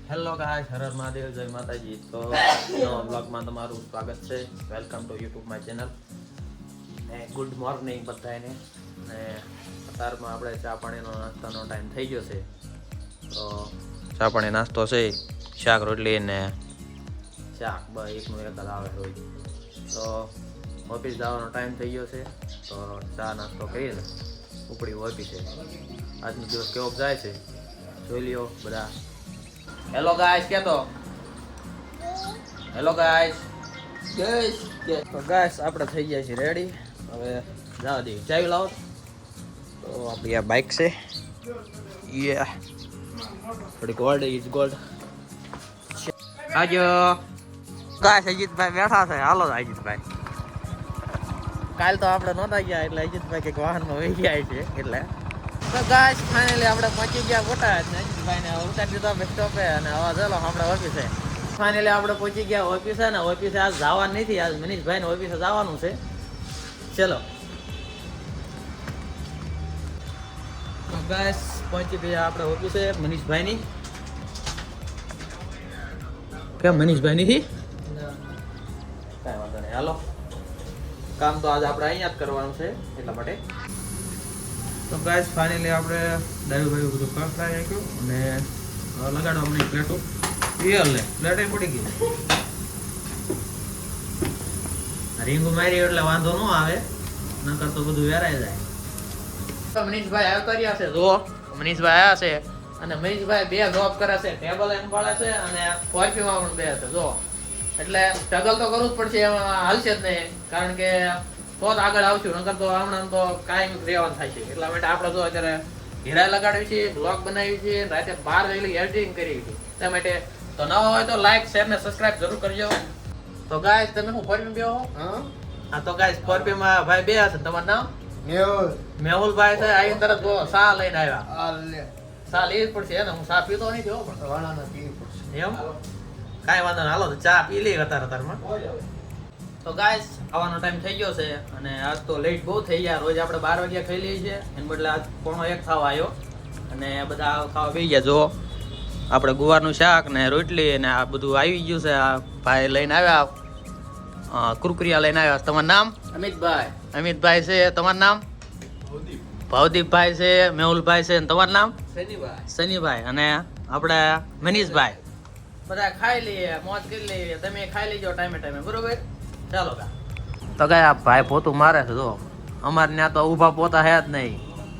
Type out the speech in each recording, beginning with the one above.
Hello guys, Har Har Mahadev, જય માતાજી. તો નવા બ્લોગમાં તમારું સ્વાગત છે. Welcome to YouTube my channel. ને ગુડ મોર્નિંગ બધાને. ને અત્યારમાં આપણે ચા પાણીનો નાસ્તાનો ટાઈમ થઈ ગયો છે. તો ચા પાણી નાસ્તો છે, શાક રોટલી ને શાક એકનું એક જ આવે રોજ. તો ઓફિસ જવાનો ટાઈમ થઈ ગયો છે. તો ચા નાસ્તો કરીએ ને ઉપડી ઓફિસે. આજનો દિવસ કેવો જાય છે જોઈ લ્યો બધા. હેલો ગાઈસ, કે તો હેલો ગાઈસ. તો ગાઈસ આપણે થઈ ગયા છીએ રેડી. હવે જવા દઈએ, ચાવી લાવો. તો આપણી આ બાઇક છે. યે થોડી ગોલ્ડ ઇઝ ગોલ્ડ. આજો ગાઈસ, અજીતભાઈ બેઠા છે. હાલો અજીતભાઈ. કાલ તો આપણે નહોતા ગયા એટલે અજીતભાઈ કંઈક વાહનમાં વહી ગયા છે એટલે. તો ગાઈસ ફાઇનલી આપણે પહોંચી ગયા બોટાદ. અજીતભાઈને ઉતારી દીધા બસ સ્ટોપે અને હવે ચાલો આપણે ઓફિસે. ફાઇનલી આપણે પહોંચી ગયા ઓફિસે ને ઓફિસે આજ જવાનું નથી. આજ મનીષભાઈને ઓફિસે જવાનું છે. ચલો ગાઈસ પહોંચી ગયા આપણે ઓફિસે મનીષભાઈની. કેમ મનીષભાઈ નથી? કાંઈ વાંધો નહીં, હાલો. કામ તો આજે આપણે અહીંયા જ કરવાનું છે એટલા માટે. તો ગાઈસ ફાઇનલી આપણે ડાયું બધું કામ થાય નાખ્યું અને લગાડો અમને પ્લેટો. એ લે પ્લેટ પડી ગઈ. રીંગું મારી એટલે વાંધો ન આવે, નકર તો બધું વેરાઈ જાય. તો મનીષભાઈ આવતા રહ્યા છે. જો મનીષભાઈ આવ્યા છે અને મનીષભાઈ બે જોબ કરે છે. ટેબલ સંભાળે છે અને કોફીમાં પણ બે છે. જો એટલે સ્ટ્રગલ તો કરવું જ પડશે, એમાં હાલશે જ નહીં. કારણ કે તો જ આગળ આવશું, નકર તો હમણાં તો કાયમ રહેવાનું થાય છે. એટલા માટે આપણે જો અત્યારે હીરા લગાડવી છે, બ્લોગ બનાવી છે, રાતે 12 વાગે એડિટિંગ કરી છે. એટલા માટે તો નવા હોય તો લાઈક શેર ને સબસ્ક્રાઇબ જરૂર કરજો. તો ગાઈસ તમે હું ફોરપી બેહો? હા તો ગાઈસ ફોરપી માં ભાઈ બે હશે. તમારું નામ? મેહુલભાઈ છે. આવીને તરત જો સા લઈને આવ્યા. સા લેવી જ પડશે ને, હું સા પીતો નહીં થયો પણ વાળાને પીવી પડશે એમ. કાંઈ વાંધો નહીં, હાલો તો ચા પી લઈએ અત્યારમાં. તો ગાઈસ આવવાનો ટાઈમ થઈ ગયો છે અને આજ તો લેટ બહુ થઈ ગયા. રોજ આપણે 12 વાગ્યા ખાઈ લઈએ છીએ, એને બદલે આજ 1:45 થવા આવ્યો અને બધા ખાવા બેસી ગયા. જો આપણે ગુવારનું શાક ને રોટલી ને આ બધું આવી ગયું છે. આ ભાઈ લઈને આવ્યા, કુરકુરિયા લઈને આવ્યા. તમારું નામ? અમિતભાઈ. અમિતભાઈ છે. તમારું નામ? ભાવદીપભાઈ છે. મેહુલભાઈ છે. તમારું નામ? શનિભાઈ. અને આપણે મનીષભાઈ. બધા ખાઈ લઈએ, મોજ કરી લઈએ. તમે ખાઈ લેજો ટાઈમે ટાઈમે, બરોબર? ચાલો તો ગયા ભાઈ પોતું મારે છે. જો અમારે ત્યાં તો ઊભા પોતા હે જ નહીં,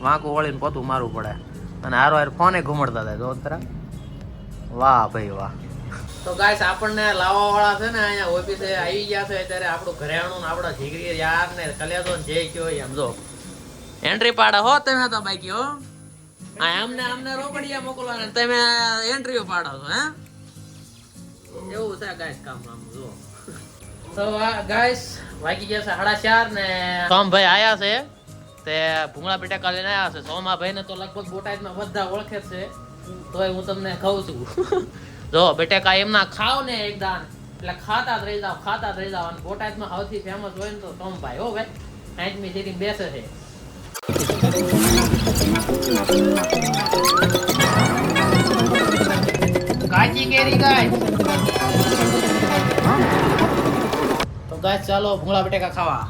વાંકું વળીને પોતું મારવું પડે. અને હારો હાર ફોને ઘુમડતા થાય. જો તરા વાહ ભાઈ વાહ. તો ગાઈસ આપણને લાવવા વાળા છે ને અહીંયા ઓફિસે આવી ગયા છે. ત્યારે આપણું ઘરેણું ને આપણા જીગરી યાર ને કલેજો ને જે કયો એમ જો એન્ટ્રી પાડે હો તમે તો બાકી હો. હા અમને રોકડિયા મોકલવાના, તમે એન્ટ્રીઓ પાડો છો હે? એવું છે ગાઈસ કામ જો. તો ગાઈસ વાગી ગયા છે 4:30 ને સોમભાઈ આયા છે. તે ભૂંગળા બટેકા લઈને આવ્યા છે. સોમાભાઈ ને તો લગભગ બોટાદમાં બધા ઓળખે છે, તોય હું તમને કહું છું. જો બટેકા એમના ખાવ ને એકદમ એટલે ખાતા જ રહી જાવ. અને બોટાદમાં સૌથી ફેમસ હોય ને તો સોમભાઈ હો ભાઈ. 5મી સીટિંગ બેસે છે. કાચી કેરી ગાઈસ. તો ગાઈસ ચાલો ભૂંગળા બટેકા ખાવા.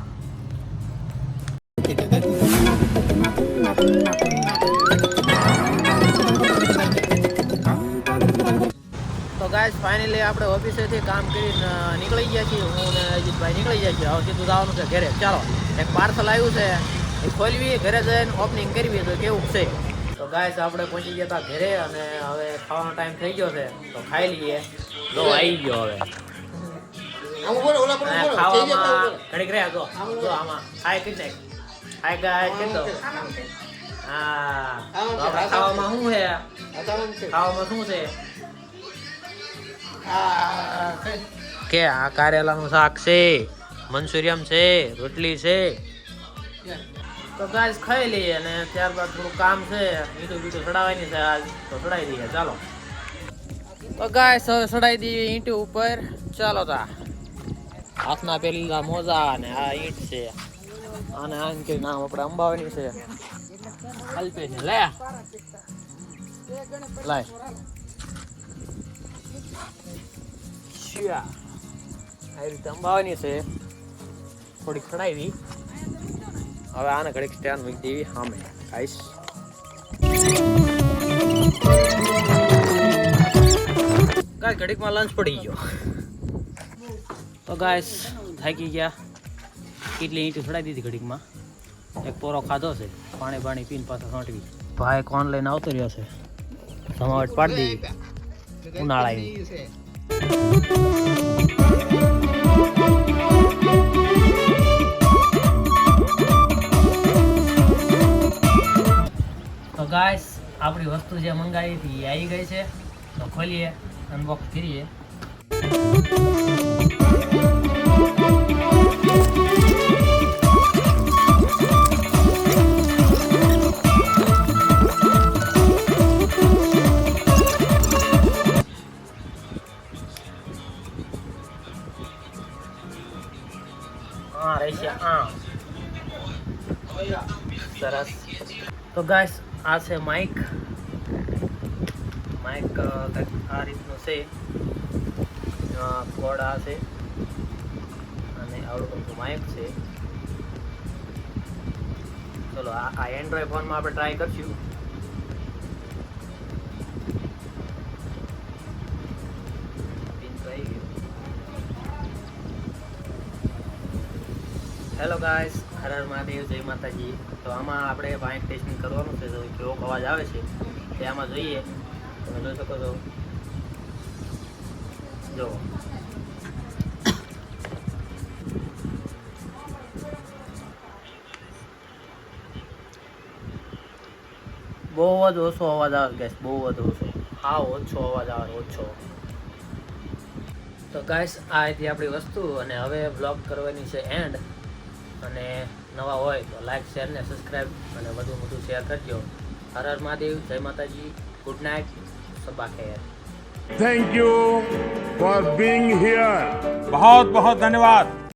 તો ગાઈસ ફાઇનલી આપણે ઓફિસેથી કામ કરીને નીકળી ગયા છીએ. હું ને અજીતભાઈ નીકળી ગયા છીએ. હવે સીધું જવાનું છે ઘરે. ચાલો એક પાર્સલ આવ્યું છે, એ ખોલવી, ઘરે જઈને ઓપનિંગ કરવી તો કેવું છે. તો ગાઈસ આપણે પહોંચી ગયા હતા ઘરે અને હવે ખાવાનો ટાઈમ થઈ ગયો છે. તો ખાઈ લઈએ. જો આવી ગયો હવે ખાવામાં ઘડીક રહ્યા. જો આમાં ખાઈ કરી નાખ. હાય ગાઈસ કેમ તો હા ખાવામાં શું છે? ખાવામાં શું છે કે આ કારેલાનું શાક છે, મંચુરિયમ છે, રોટલી છે. તો ગાઈસ ખાઈ લઈએ અને ત્યારબાદ થોડું કામ છે, ઈંટું બીટું ચડાવવાની છે આજ, તો ચડાવી દઈએ. ચાલો તો ગાઈસ હવે ચડાવી દઈએ ઈંટું ઉપર. ચાલો તા હાથમાં પેલી મોજા અને આ ઈંટ છે અને આમ કે નામ આપણે અંબાવાની છે. અલ્પેશ લે લાય આ રીતે અંબાવાની છે, થોડીક ખડાવી. હવે આને ઘડીક સ્ટેન્ડ મૂકી દેવી સામે. ગાઈસ ઘડીકમાં લંચ પડી ગયો. તો ગાઈસ થાકી ગયા. કેટલી ઈંટ ચડાવી દીધી ઘડીકમાં. એક પોરો ખાધો છે, પાણી પીને પાછો છોંટવી. ભાઈ કોણ લઈને આવતો રહ્યો છે, સમાવટ પાડી દીધી ઉનાળાની. તો ગાઈસ આપણી વસ્તુ જે મંગાવી હતી એ આવી ગઈ છે. તો ખોલીએ, અનબોક્સ કરીએ. સરસ. તો ગાઈસ આ છે માઇક આ રીતનું છે. કોડ આ છે અને આવડું બધું માઇક છે. ચલો આ એન્ડ્રોઈડ ફોનમાં આપણે ટ્રાય કરશું. હેલો ગાઈસ, હર હર મહાદેવ, જય માતાજી. તો આમાં આપણે માઇક ટેસ્ટિંગ કરવાનું છે. તો કેવો અવાજ આવે છે તે આમાં જોઈએ. તમે જોઈ શકો છો. જો બહુ જ ઓછો અવાજ આવે ગાઈસ, બહુ જ ઓછો. હા, ઓછો અવાજ આવે, ઓછો. તો ગાઈસ આ હતી આપણી વસ્તુ. અને હવે બ્લોગ કરવાની છે એન્ડ. અને નવા હોય તો લાઈક, શેર ને સબસ્ક્રાઈબ અને બધું શેર કરજો. હર હર મહાદેવ, જય માતાજી, good night, Saba Kher. Thank you for being here. बहुत बहुत धन्यवाद.